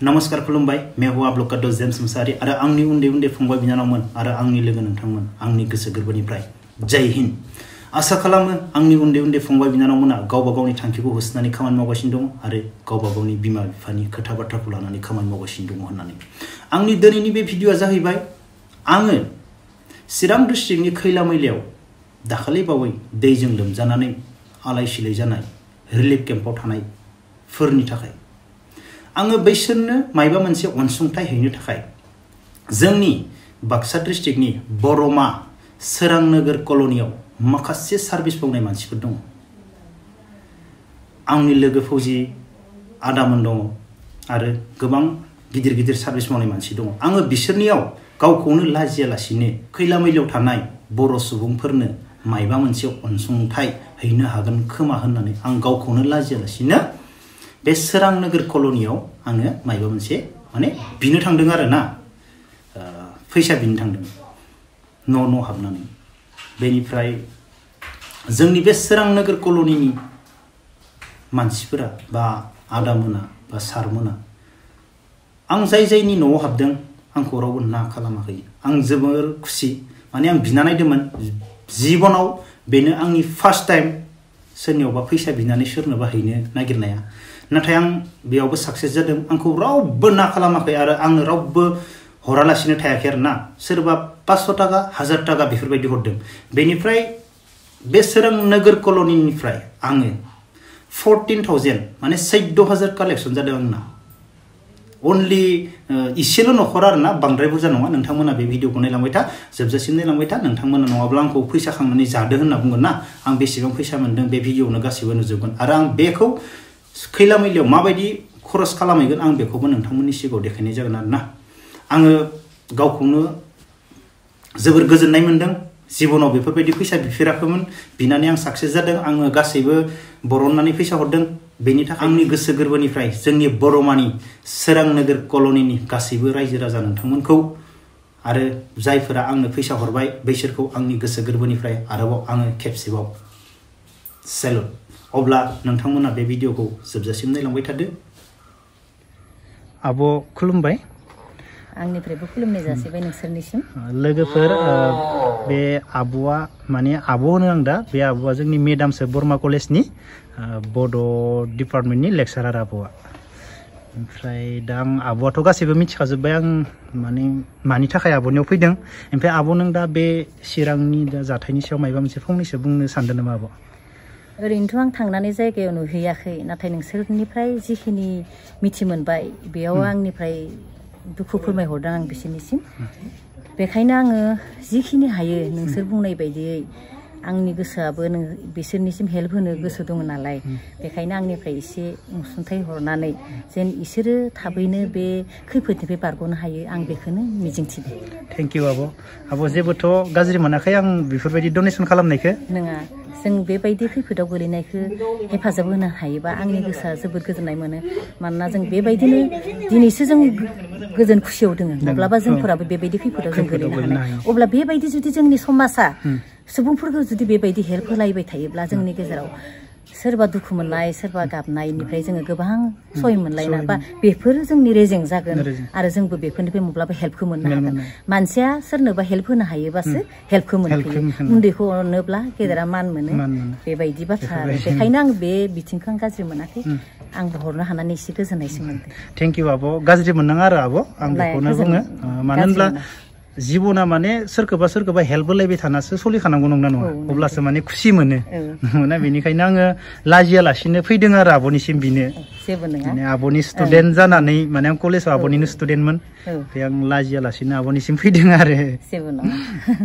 नमस्कार खुलुमबाय मैं हूँ आप लोग का दोस्त जेम्स मुसाहारी आरो आंनि उन्दै उन्दै फंबाय बिनानावमोन आरो आंनि लोगो नोंथांमोन आंनि गोसो गोरबोनिफ्राय जय हिन्द आसा खालामो आंनि उन्दै उन्दै फंबाय बिनानावमोना गावबा गावनि थांखिखौ होसोनानै खामानि मावगासिनो दं आरो गावबा गावनि बिमा बिफानि खोथा बाथ्राखौ लानानै खामानि मावगासिनो दं होननानै आंनि दिनैनि बे भिडिअआ जाहैबाय आङो चिरां डिस्ट्रिक्टनि खैला मैलायाव दाखालि बावै दैजों लोमजानानै आलाय सिलाय जानाय रिलिफ केम्पआव थानायफोरनि थाखाय आङो बैसोरनो मायबा मोनसे अनसुंथाइ हैनो थाखाय जोंनि बाक्सा डिस्ट्रिक्टनि बरमा सोरां नोगोर कल'नियाव माखासे सार्भिस मावनाय मानसिफोर दङ आंनि लोगो फौजि आदामोन दङ आरो गोबां गिदिर गिदिर सार्भिस मावनाय मानसि दङ आङो बिसोरनियाव गावखौनो लाजियालासिनो खैला मैलायाव थानाय बर' सुबुंफोरनो मायबा मोनसे अनसुंथाइ हैनो हागोन खोमा होननानै आं गावखौनो लाजियालासिनो बे सोरां नोगोर कल'नियाव आङो मायबा मोनसे माने बिनो थांदों आरो ना फैसा बिनो थांदों न' हाबनानै बेनिफ्राय जोंनि बे सोरां नोगोर कल'निनि मानसिफोरा बा आदामोना बा सारमोना आं जायनि न'आव हाबदों आंखौ रावबो ना खालामाखै आं जोबोर खुसि माने आं बिना नायदोंमोन जिबनाव बेनो आंनि फार्स्ट टाइम सोरनियावबा फैसा बिनानै सोरनोबा हैनो नागिरनाया नाथाय आं बेयावबो साक्सेस जादों आंखौ रावबो ना खालामाखै आरो आंनो रावबो हरालासिनो थायाखै आरो ना सोरबा 500 टाका 1000 टाका बेफोरबायदि हरदों बेनिफ्राय बे सोरां नोगोर कल'निनिफ्राय आङो 14,000 माने 14,000 कालेक्सन जादों आंना अनलि इसेल' न'खर आरो ना बांद्राय बुरजा नङा नोंथांमोना बे भिडिअखौ नायलांबाय था जोबजासिम नायलांबाय था नोंथांमोना नङाब्ला आंखौ फैसा खांनानै जादो होनना बुंगोन ना आं बेसेबां फैसा मोन्दों बे भिडिअआवनो गासैबो नुजोबगोन आरो आं बेखौ खैला मैलायाव माबायदि खरस खालामहैगोन आं बेखौबो नोंथांमोननि सिगाङाव देखायनाय जागोन आरो ना आङो गावखौनो जोबोर गोजोननाय मोन्दों जिबनाव बेफोरबायदि फैसा बिफेराखैमोन बिनानै आं साक्सेस जादों आङो गासैबो बरननानै फैसा हरदों बेनि थाखाय आंनि गोसो गोरबोनिफ्राय जोंनि बरमानि सोरां नोगोर कल'निनि गासैबो रायजो राजा नोंथांमोनखौ आरो जायफोरा आंनो फैसा हरबाय बैसोरखौ आंनि गोसो गोरबोनिफ्राय आरोबाव आङो खेबसेबाव सेलुट अब्ला नोंथांमोना बे भिडिअखौ जोबजासिम नायलांबाय थादो आब' खुलुमबाय आंनिफ्रायबो खुलुमनाय जासिबाय नोंसोरनिसिम लोगोफोर बे आब'आ माने आब' होनो आं दा बे आब'आ जोंनि मेडामसो बरमा कलेजनि बड' डिपार्टमेन्टनि लेक्सारार आब'आ ओमफ्राय दा आं आब'आथ' गासैबो मिथिखाजोब्बाय आं माने मानि थाखाय आब'नियाव फैदों ओमफ्राय आब' नों दा बे चिरांनि दा जाथायनि सायाव माबा मोनसे फंनैसो बुंनो सानदों नामा आब' ओरैनोथ' आं थांनानै जायगायाव नुहैयाखै नाथाय नोंसोरनिफ्राय जिखिनि मिथि मोनबाय बेयाव आंनिफ्राय दुखु फोरमायहरदों आं बिसोरनिसिम बेखायनो आङो जिखिनि हायो नोंसोर बुंनाय बायदियै आंनि गोसोआबो बिसोरनिसिम हेल्प होनो गोसो दङ नालाय बेखायनो आंनिफ्राय एसे अनसुंथाइ हरनानै जेन इसोरो थाबैनो बे खैफोदनिफ्राय बारग'नो हायो आं बेखौनो मिजिंथिबाय थेंक इउ आब' जेबोथ' गाज्रि मोनाखै आं बेफोरबायदि डनेसन खालामनायखौ नङा जों बेबायदि खैफोदाव गोलैनायखौ हेफाजाब होनो हायोबा आंनि गोसोआ जोबोद गोजोननाय मोनो मानोना जों बेबायदिनो दिनैसो जों गोजोन खुसियाव दोङो माब्लाबा जोंफोराबो बेबायदि खैफोदाव जों गोलैनो हानाय अब्ला बेबायदि जुदि जोंनि समाजा सुबुंफोरखौ जुदि बेबायदि हेल्प होलायबाय थायोब्ला जोंनि गेजेराव सोरबा दुखु मोननाय सोरबा गाबनायनिफ्राय जोङो गोबां सहाय मोनलायना बा बेफोर जोंनि रेजें जागोन आरो जोंबो बेफोरनिफ्राय माब्लाबा हेल्पखौ मोननो हागोन मानसिया सोरनोबा हेल्प होनो हायोबासो हेल्पखौ मोनफैयो उन्दैखौ अनोब्ला गेदेरा मान मोनो बेबायदि बाथ्रा आरो बेखायनो आं बे बिथिंखौ आं गाज्रि मोनाखै आंबो हरनो हानानै एसे गोजोननायसो मोनदों थेंक इउ आब' गाज्रि मोननाङा आरो आब' आं बेखौनो बुङो मानो होनब्ला जिबना माने सोरखौबा हेल्प होलायबाय थानासो सोलिखानांगौ नंना नङा अब्लासो माने खुसि मोनो नंगौना बेनिखायनो आङो लाजियालासिनो फैदों आरो आब'निसिम बिनो जेबो नङा माने आब'नि स्टुडेन्ट जानानै माने आं कलेजाव आब'निनो स्टुडेन्टमोन ओमफ्राय आं लाजियालासिनो आब'निसिम फैदों आरो जेबो नङा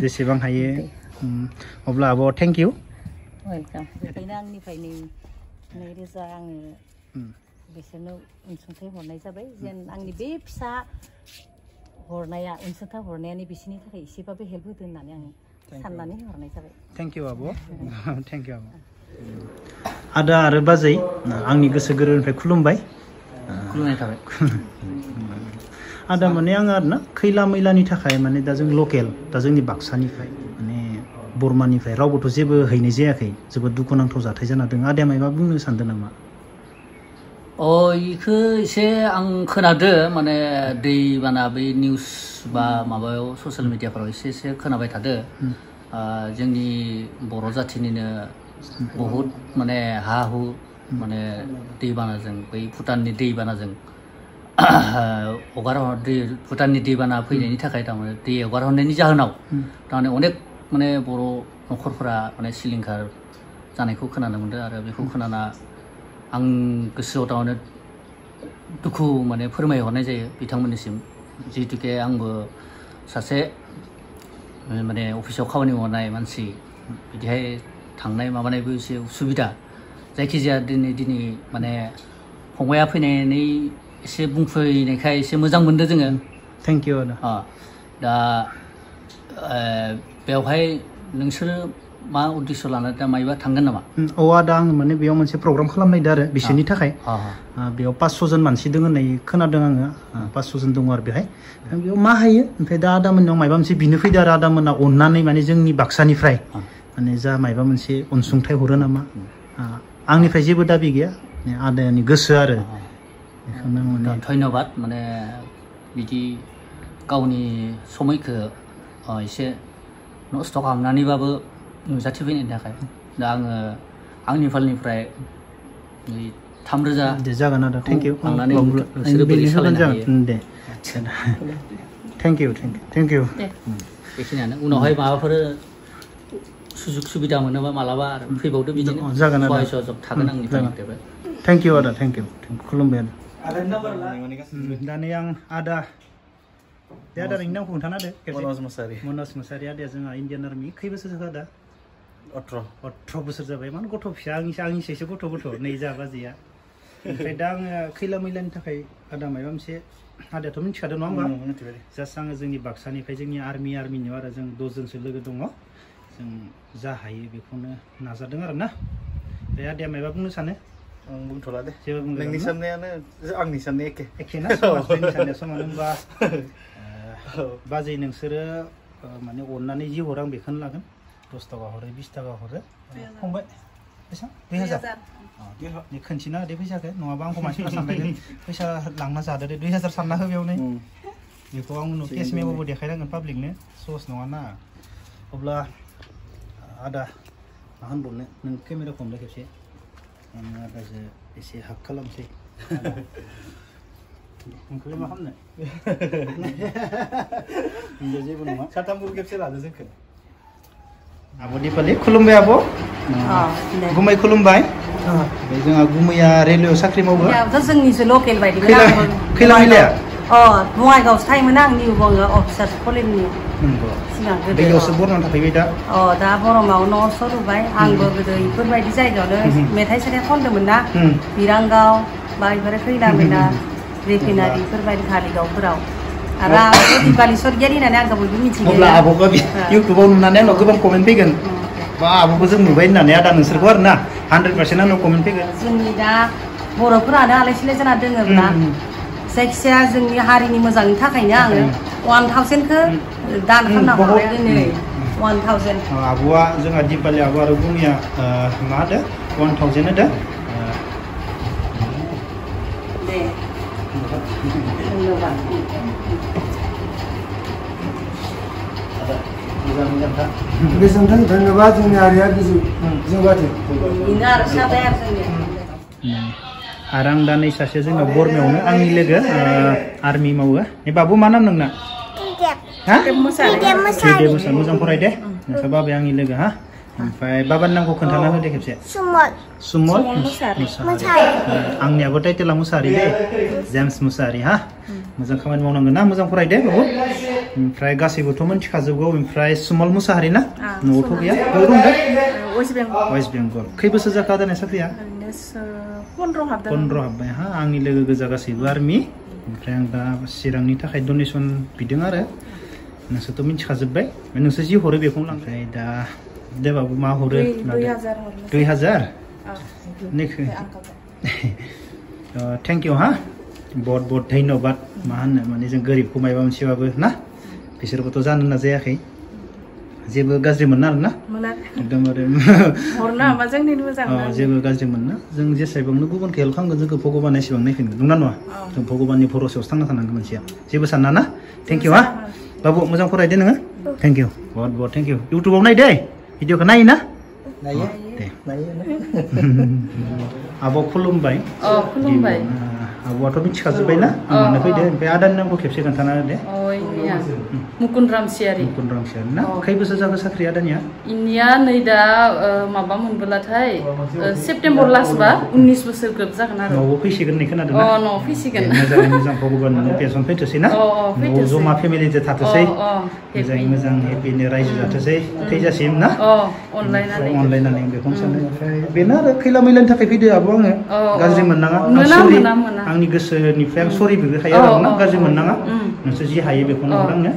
जेसेबां हायो अब्ला आब' थेंक इउ वेलकाम बेखायनो आंनिफ्राय 2,000 आङो बिसोरनो अनसुंथाइ हरनाय जाबाय जेन आंनि बे फिसा हरनाया अनसुंथाइ हरनायानो बिसोरनि थाखाय एसेबाबो हेल्प होदो होननानै आं साननानै हरनाय जाबाय थेंक इउ आब' थेंक इउ आब' आदा आरो बाजै आंनि गोसो गोरबोनिफ्राय खुलुमबाय आदा माने आङो आरो ना खैला मैलानि थाखाय माने दा जों लकेल दा जोंनि बाक्सानिफ्राय माने बरमानिफ्राय रावबोथ' जेबो हैनाय जायाखै जोबोद दुखुनांथाव जाथाय जाना दङ आदाया मायबा बुंनो सानदों नामा इखो एसे आं खोनादो माने दैबाना बै निउस बा माबायाव ससियेल मिडियाफोराव एसे खोनाबाय थादो जोंनि बर' जाथिनिनो बहुत माने हा हु माने दैबानाजों बै भुटाननि दैबानाजों भुटाननि दैबाना फैनायनि थाखाय थारमाने दै हगार हरनायनि जाहोनाव थारमाने अनेक माने बर' न'खरफोरा माने सिलिंखार जानायखौ खोनानो मोनदों आरो बेखौ खोनाना आं गोसोआव थारमाने दुखु माने फोरमायहरनाय जायो बिथांमोननिसिम जिहेतुके आंबो सासे माने अफिसाव खामानि मावनाय मानसि बिदिहाय थांनाय माबानायबो एसे उसुबिदा जायखिजाया दिनै माने फंबाया फैनानै एसे बुंफैनायखाय एसे मोजां मोनदों जोङो थेंक इउ दा बेवहाय नोंसोरो मा उद्देश्य लानानै दा मायबा थांगोन नामा आदा आं माने बेयाव मोनसे प्रग्राम खालामनायदो आरो बिसोरनि थाखाय बेयाव 500 जन मानसि दङ होननाय खोनादों आङो 500 जन दङ आरो बेहाय बेयाव मा हायो ओमफ्राय दा आदामोननाव माबा मोनसे बिनो फैदो आरो आदामोनना अननानै माने जोंनि बाक्सानिफ्राय माने जा माबा मोनसे अनसुंथाइ हरो नामा आंनिफ्राय जेबो दाबि गैया आदानि गोसो आरो धन्यबाद माने बिदि गावनि समायखौ एसे नस्थ' खालामनानैबाबो नुजाथिफैनायनि थाखाय दा आङो आंनि फालनिफ्राय 3,000 जागोन आदा थेंक इउ लांनानै नोंसोरो बोरै सालायनो हायो दे थेंक इउ बेखिनियानो उनावहाय माबाफोर सुजुग सुबिदा मोनोबा मालाबा आरो फैबावदो बिदिनो जागोन आदा सहयोग थागोन आंनिफ्राय थेंक इउ आदा थेंक इउ खुलुमबाय आदा दानि आं आदा दे आदा नोंनि नामखौ खोन्थाना होदो मनज मुसाहारि आदाया जोंहा इण्डियान आर्मि खै बोसोर जाखो आदा 18 बोसोर जाबाय माने गथ' फिसा आंनिसायसो गथ' नै जा बाजैया ओमफ्राय दा आङो खैला मैलानि थाखाय आदा माबा मोनसे आदायाथ' मिथिखादों नङा होमबा जास्ट आङो जोंनि बाक्सानिफ्राय जोंनि आर्मिनियाव आरो जों 10 जनसो लोगो दङ जों जा हायो बेखौनो नाजादों आरो ना बे आदाया माबा बुंनो सानो आं बुंथ'ला दे जेबो बुंनो नोंनि साननायानो आंनि साननाया एखे ना जोंनि साननाया समान होनबा बाजै नोंसोरो माने अननानै जि हरो आं बेखौनो लागोन 10 थाखा हरो 20 थाखा हरो फंबाय बेसेबां 2000 खोन्थिना होदो फैसाखौ नङाबा आंखौ मानसिफ्रा सानलायगोन फैसा लांना जादो दे 2000 सानना हो बेयावनो बेखौ आं उनाव केस मेम'बो देखायनांगोन पाब्लिकनो सहस नङा ना अब्ला आदा मा होनबावनो नों केमेराखौ हमदो खेबसे आं आदाजों एसे हाक खालामसै नोंखौलाय मा खालामनो जेबो नङा साथामबो खेबसे लादो जोंखौ आब' दिपालि खुलुमबाय आब' गुमै खुलुमबाय ओमफ्राय जोंहा गुमैया रेलवेआव साख्रि मावो जोंनिसो लकेल बायदि खैला मैलाया बङाइगावसो थायोमोन आं निउ बङाइगाव अफिसार्स कलेजनि सिगां बेयावसो बरनाव थाफैबाय दा बरमाव न' स' लुबाय आंबो गोदो बेफोरबायदि जायगायावनो मेथाइ सेथाइ खनदोंमोन ना बिरांगाव बा बेफोरो खैला मैला रिफाइनारि बेफोरबायदि कारिगावफोराव आरो आंबो दिपालि सरगियारि होननानै आंखौ बयबो मिथिगौ अब्ला आब'खौ इउटुबाव नुनानै आंनाव गोबां कमेन्ट फैगोन बा आब'खौ जों नुबाय होननानै आदा नोंसोरखौ आरो ना 100% आंनाव कमेन्ट फैगोन जोंनि दा बर'फोरानो आलाय सिलाय जाना दोङोब्ला जायखिजाया जोंनि हारिनि मोजांनि थाखायनो आङो 1000खौ दान खालामना हरबाय दिनै 1000 आब'आ जोंहा दिपालि आब' आरो गुमिया मा होदो 1000 होदो दे धन्यबाद गोजोन्थों धन्यबाद जोंनि हारिया जौगाथों आरो आं दा नै सासे जोंना बरमायावनो आंनि लोगो आर्मि मावो बाबु मा नाम नोंना मोजां फराय दे नोंसोर बाबाया आंनि लोगो हा ओमफ्राय बाबानि नामखौ खोन्थाना होदे खेबसे सुमल मुसाहारि आंनियाबो टाइटेला मुसाहारि दे जेम्स मुसाहारि हा मोजां खामानि मावनांगोन ना मोजां फराय दे बहुत ओमफ्राय गासैबोथ' मिथिखाजोबगौ ओमफ्राय सुमल मुसाहारि ना न'आवथ' गैया बबाव दं दे वेस्ट बेंगल खै बोसोर जाखा दानिया साख्रिया 15 हाबबाय हा आंनि लोगो गोजा गासैबो आर्मि ओमफ्राय आं दा चिरांनि थाखाय डनेसन बिदों आरो नोंसोरथ' मिथिखाजोब्बाय नोंसोर जि हरो बेखौनो लांबाय दा दे बाबु मा हरो 2000 थेंक इउ हा बहुत धन्यबाद मा होनो माने जों गोरिबखौ मायबा मोनसेबाबो ना बिसोरबोथ' जानो नाजायाखै जेबो गाज्रि मोनना आरोना मोना एकदमबारे हरनो हाबा जोंनिनो मोजां जेबो गाज्रि मोनना जों जेसेबांनो गुबुनखौ हेल्प खालामगोन जोंखौ भगबाना एसेबां नायफिनगोन नंना नङा जों भगबाननि भरसायावसो थांना थानांगोन मानसिया जेबो सानना ना थेंक इउ हा बाबु मोजां फरायदो नोङो थेंक इउ बहुत बहुत थेंक इउ इउटुबाव नाय दे भिडिअखौ नायो ना नायो दे नायो आब' खुलुमबाय खुलुमबाय आब'आथ' मिथिखाजोब्बाय ना आंनो फैदो ओमफ्राय आदानि नामखौ खेबसे खोन्थाना दे मुकुन्द रामसियारि मुकुन्द रामसियारि ना खै बोसोर जाखो साख्रि आदानिया इनिया नै दा माबा मोनबोलाथाय सेप्तेम्बर लास्टबा 19 बोसोर ग्रोब जागोन आरो न'आव फैसिगोन होननाय खोनादों ना न'आव फैसिगोन मोजाङै मोजां भगबान पेन्सन फैथोसै ना न'आव जमा फेमिलिजों थाथोसै मोजाङै मोजां हेपिनो रायजो जाथोसै थैजासिम ना अनलायनानै बेखौनो सानो ओमफ्राय बेनो आरो खैला मैलानि थाखाय फैदो आब' आङो गाज्रि मोननाङा आंनि गोसोनिफ्राय आं सरि बिग्रोखायो आरो ना गाज्रि मोननाङा नोंसोर जि हायो बेखौनो हर आंनो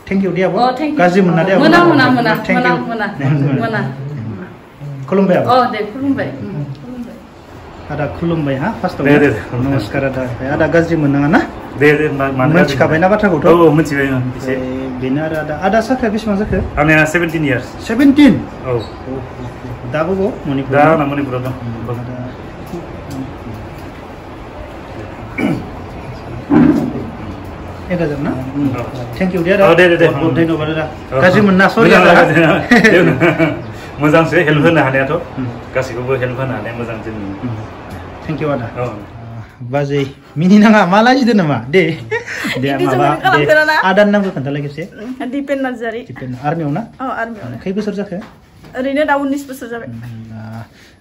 थेंक इउ दे आब' गाज्रि मोना दे थेंक इउ खुलुमबाय आब' दे खुलुमबाय आदा खुलुमबाय हा फार्स्टआव नमस्कार आदा आदा गाज्रि मोननाङा ना दे मिथिखाबायना बाथ्राखौथ' औ मिथिबाय एसे बेनो आरो आदा साख्रिया बेसेबां जाखो आंनिया 17 इयार्स 17 औ दाबो मणिपुर दा आंना मणिपुराव दं 1000 ना थेंक इउ दे बहुत धन्यबाद आदा गाज्रि मोनना सरि मोजांसो हेल्प होनो हानायाथ' गासैखौबो हेल्प होनो हानाया मोजां जोंनि थेंक इउ आदा बाजै मिनिनाङा मा लाजिदो नामा दे माबा दे आदानि नामखौ खोन्थालाय खेबसे दिपेन नार्जारि आर्मियाव ना आर्मियाव खै बोसोर जाखो ओरैनो दा 19 बोसोर जाबाय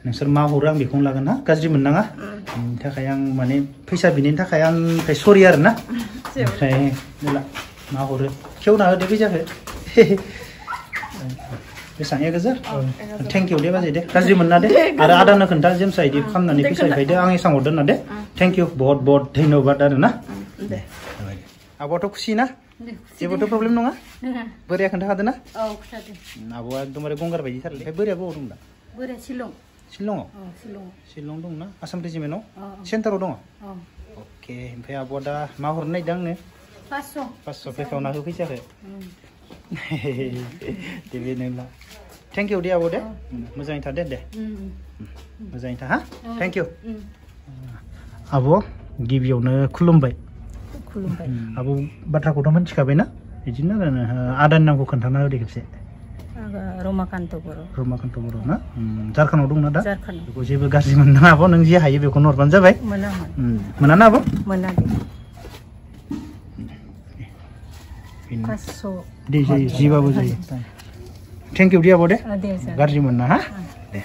नोंसोर मा हरो आं बेखौनो लागोन ना गाज्रि मोननाङा बेनि थाखाय आं माने फैसा बिनायनि थाखाय आंनिफ्राय सरि आरो ना ओमफ्राय मा हरो खेवना होदो फैसाखौ बेसेबां 1000 थेंक इउ दे बाजै दे गाज्रि मोनना दे आरो आदानो खोन्था जेमसा इदि खालामनानै फैसा फैदो आं एसां हरदों ना दे थेंक इउ बहुत बहुत धन्यबाद आरो ना दे आब'आथ' खुसि ना जेबोथ' प्रब्लेम नङा बोराया खोन्थाखादों ना आब'आ एकदमबारे गंगार बायदिथारलै ओमफ्राय बोराया बबाव दं दा बोराया शिलंआव शिलं दं ना आसाम रेजिमेन्टआव सेन्टाराव दङ अके ओमफ्राय आब'आ दा मा हरनो नागिरदों आंनो 500 फैखावना हो फैसाखौ दे बेनोब्ला थेंक इउ दे आब' दे मोजाङै था दे मोजाङै था हा थेंक इउ आब' गिबियावनो खुलुमबाय आब' बाथ्राखौथ' मिथिखाबाय ना बिदिनो आरो आदानि नामखौ खोन्थाना होदो खेबसे रमाकान्त बर' ना झारखान्डआव दंना दा बेखौ जेबो गाज्रि मोननाङा आब' नों जे हायो बेखौनो हरबानो जाबाय मोना ना आब' मोना दे जायो जिबाबो जायो थेंक इउ दे आब' दे गाज्रि मोनना हा दे